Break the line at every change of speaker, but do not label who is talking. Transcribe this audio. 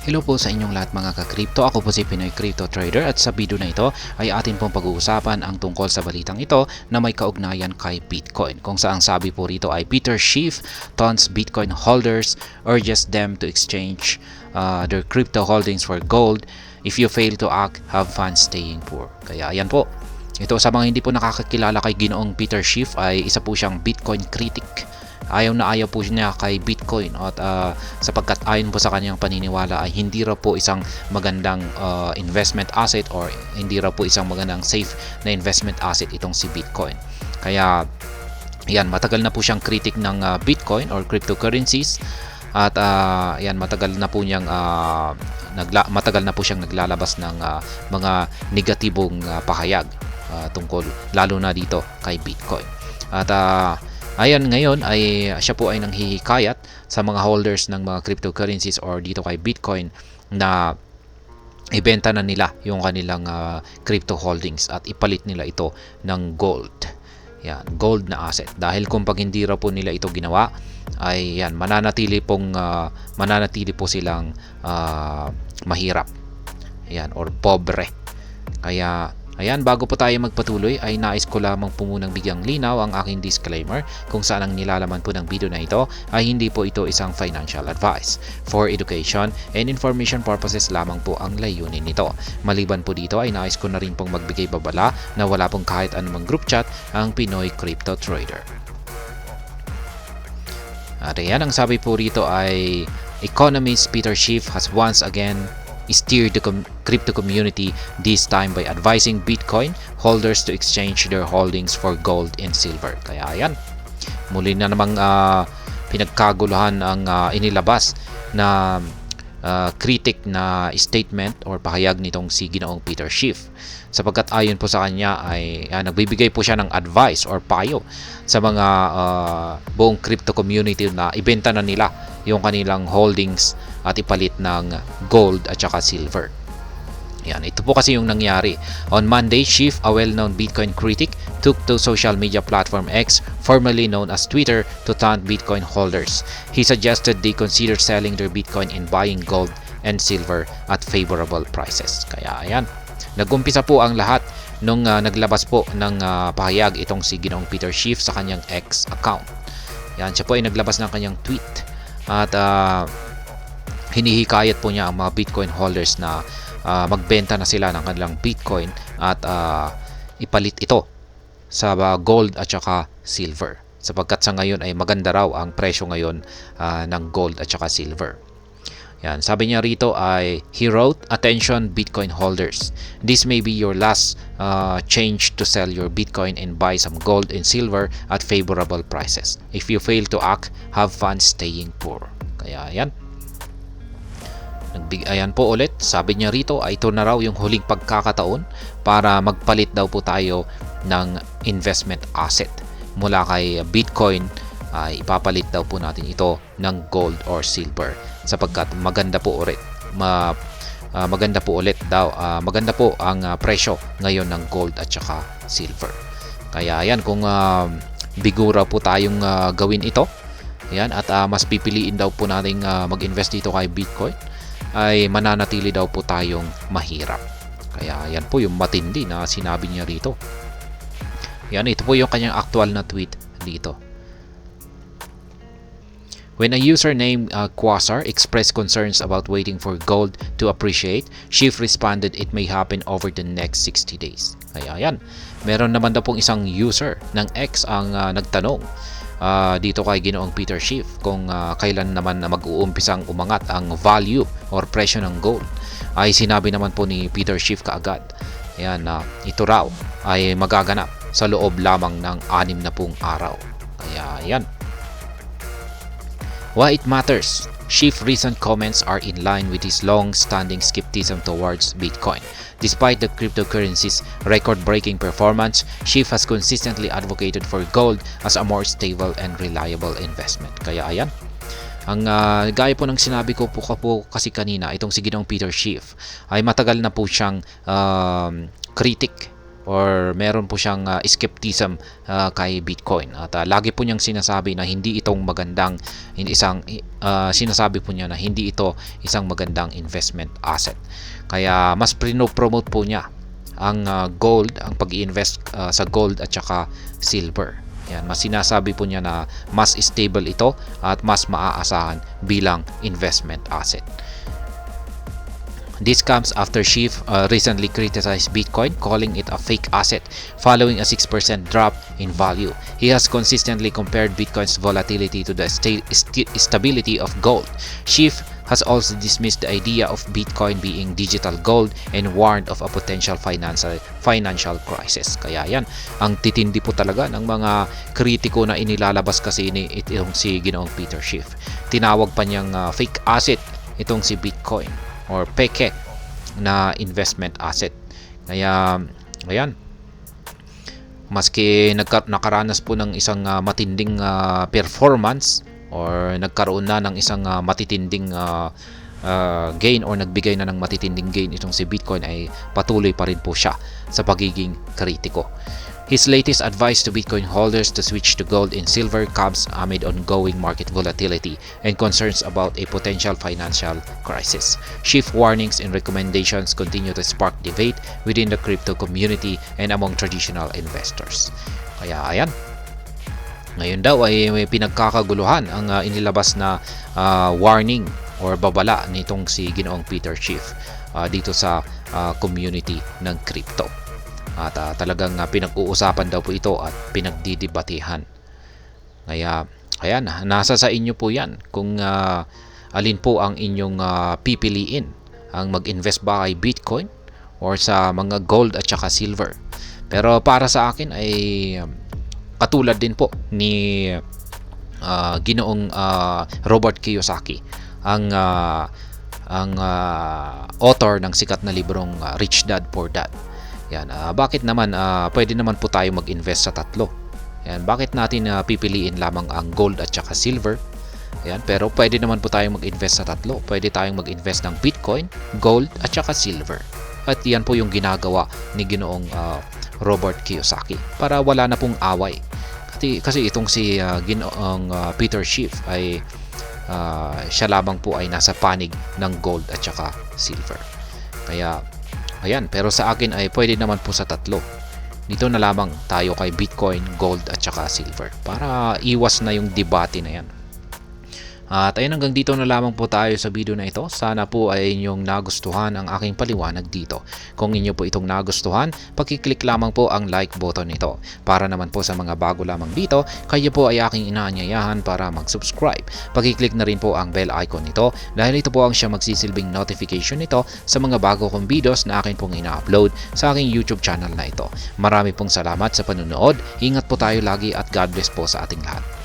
Hello po sa inyong lahat mga ka-crypto. Ako po si Pinoy Crypto Trader at sa video na ito ay atin pong pag-uusapan ang tungkol sa balitang ito na may kaugnayan kay Bitcoin. Kung saan sabi po rito ay Peter Schiff taunts Bitcoin holders, urges them to exchange their crypto holdings for gold. If you fail to act, have fun staying poor. Kaya ayan po. Ito sa mga hindi po nakakakilala kay Ginoong Peter Schiff ay isa po siyang Bitcoin critic. Ayaw na ayaw po niya kay Bitcoin at sapagkat ayon po sa kanyang paniniwala ay hindi raw po isang magandang investment asset or hindi raw po isang magandang safe na investment asset itong si Bitcoin. Kaya yan, matagal na po siyang critic ng Bitcoin or cryptocurrencies at yan, matagal na po siyang naglalabas ng mga negatibong pahayag tungkol lalo na dito kay Bitcoin. At ayan, ngayon ay siya po ay nanghihikayat sa mga holders ng mga cryptocurrencies or dito kay Bitcoin na ibenta na nila yung kanilang crypto holdings at ipalit nila ito ng gold. Yan, gold na asset. Dahil kung pag hindi raw po nila ito ginawa, ay yan, mananatili po silang mahirap. Yan, or pobre. Kaya ayan, bago po tayo magpatuloy ay nais ko lamang po munang bigyang linaw ang aking disclaimer kung saan ang nilalaman po ng video na ito ay hindi po ito isang financial advice. For education and information purposes lamang po ang layunin nito. Maliban po dito ay nais ko na rin pong magbigay babala na wala pong kahit anumang group chat ang Pinoy Crypto Trader. At ayan, ang sabi po rito ay economist Peter Schiff has once again steered the crypto community, this time by advising Bitcoin holders to exchange their holdings for gold and silver. Kaya ayan, muli na namang pinagkaguluhan ang inilabas na critic na statement or pahayag nitong si Ginoong Peter Schiff. Sapagkat ayon po sa kanya ay nagbibigay po siya ng advice or payo sa mga buong crypto community na ibenta na nila yung kanilang holdings at ipalit ng gold at saka silver. Yan, ito po kasi yung nangyari. On Monday, Schiff, a well-known Bitcoin critic, took to social media platform X, formerly known as Twitter, to taunt Bitcoin holders. He suggested they consider selling their Bitcoin and buying gold and silver at favorable prices. Kaya ayan, nagumpisa po ang lahat nung naglabas po ng pahayag itong si Ginoong Peter Schiff sa kanyang X account. Yan, siya po ay naglabas ng kanyang tweet at hinihikayat po niya ang mga Bitcoin holders na magbenta na sila ng kanilang Bitcoin at ipalit ito sa gold at saka silver. Sapagkat sa ngayon ay maganda raw ang presyo ngayon ng gold at saka silver. Yan, sabi niya rito ay, he wrote, "Attention Bitcoin holders. This may be your last change to sell your Bitcoin and buy some gold and silver at favorable prices. If you fail to act, have fun staying poor." Kaya yan. Ayan po ulit, sabi niya rito ay ito na raw yung huling pagkakataon para magpalit daw po tayo ng investment asset. Mula kay Bitcoin ay ipapalit daw po natin ito ng gold or silver sapagkat maganda po maganda po ang presyo ngayon ng gold at saka silver. Kaya ayan, kung bigura po tayong gawin ito, ayan, at mas pipiliin daw po nating mag-invest dito kay Bitcoin, ay mananatili daw po tayong mahirap. Kaya yan po yung matindi na sinabi niya rito. Yan, ito po yung kanyang actual na tweet dito. When a user named Quasar expressed concerns about waiting for gold to appreciate, Schiff responded it may happen over the next 60 days. Kaya yan, meron naman daw pong isang user ng X ang nagtanong dito kay Ginoong Peter Schiff kung kailan naman na mag-uumpisang umangat ang value or presyo ng gold. Ay sinabi naman po ni Peter Schiff kaagad, ayan, ito raw ay magaganap sa loob lamang ng 60 araw. Kaya yan. Why it matters? Schiff's recent comments are in line with his long-standing skepticism towards Bitcoin. Despite the cryptocurrency's record-breaking performance, Schiff has consistently advocated for gold as a more stable and reliable investment. Kaya ayan, ang gaya po ng sinabi ko po kasi kanina, itong si Ginoong Peter Schiff ay matagal na po siyang critic or meron po siyang skepticism kay Bitcoin, at lagi po niyang sinasabi na hindi itong magandang sinasabi po niya na hindi ito isang magandang investment asset. Kaya mas promote po niya ang gold, ang pag-i-invest sa gold at saka silver. Yan, mas sinasabi po niya na mas stable ito at mas maaasahan bilang investment asset. This comes after Schiff recently criticized Bitcoin, calling it a fake asset following a 6% drop in value. He has consistently compared Bitcoin's volatility to the stability of gold. Schiff has also dismissed the idea of Bitcoin being digital gold and warned of a potential financial crisis. Kaya yan, ang titindi po talaga ng mga kritiko na inilalabas kasi itong si Ginoong Peter Schiff. Tinawag pa niyang fake asset itong si Bitcoin or peke na investment asset. Kaya ayan, maski nakaranas po ng isang matinding performance or nagkaroon na ng isang matitinding gain or nagbigay na ng matitinding gain itong si Bitcoin, ay patuloy pa rin po siya sa pagiging kritiko. His latest advice to Bitcoin holders to switch to gold and silver comes amid ongoing market volatility and concerns about a potential financial crisis. Schiff warnings and recommendations continue to spark debate within the crypto community and among traditional investors. Kaya ayan, ngayon daw ay may pinagkakaguluhan ang inilabas na warning or babala nitong si Ginoong Peter Schiff dito sa community ng crypto. At talagang pinag-uusapan daw po ito at pinagdidebatehan. Kaya ayan, nasa sa inyo po yan kung alin po ang inyong pipiliin, ang mag-invest ba kay Bitcoin or sa mga gold at saka silver. Pero para sa akin ay katulad din po ni Ginoong Robert Kiyosaki, ang author ng sikat na librong Rich Dad Poor Dad. Yan, bakit naman pwede naman po tayo mag-invest sa tatlo? Yan, bakit natin pipiliin lamang ang gold at saka silver? Yan, pero pwede naman po tayong mag-invest sa tatlo. Pwede tayong mag-invest ng Bitcoin, gold at saka silver. At yan po yung ginagawa ni Ginoong Robert Kiyosaki para wala na pong away. Kasi itong si Ginoong Peter Schiff ay siya lamang po ay nasa panig ng gold at saka silver. Kaya ayan, pero sa akin ay pwede naman po sa tatlo. Dito na lamang tayo kay Bitcoin, gold at saka silver para iwas na yung debate na yan. At ayun, hanggang dito na lamang po tayo sa video na ito. Sana po ay inyong nagustuhan ang aking paliwanag dito. Kung inyo po itong nagustuhan, pakiclick lamang po ang like button nito. Para naman po sa mga bago lamang dito, kayo po ay aking inaanyayahan para mag-subscribe. Pakiclick na rin po ang bell icon nito dahil ito po ang siya magsisilbing notification nito sa mga bago kong videos na akin pong ina-upload sa aking YouTube channel na ito. Marami pong salamat sa panunood. Ingat po tayo lagi at God bless po sa ating lahat.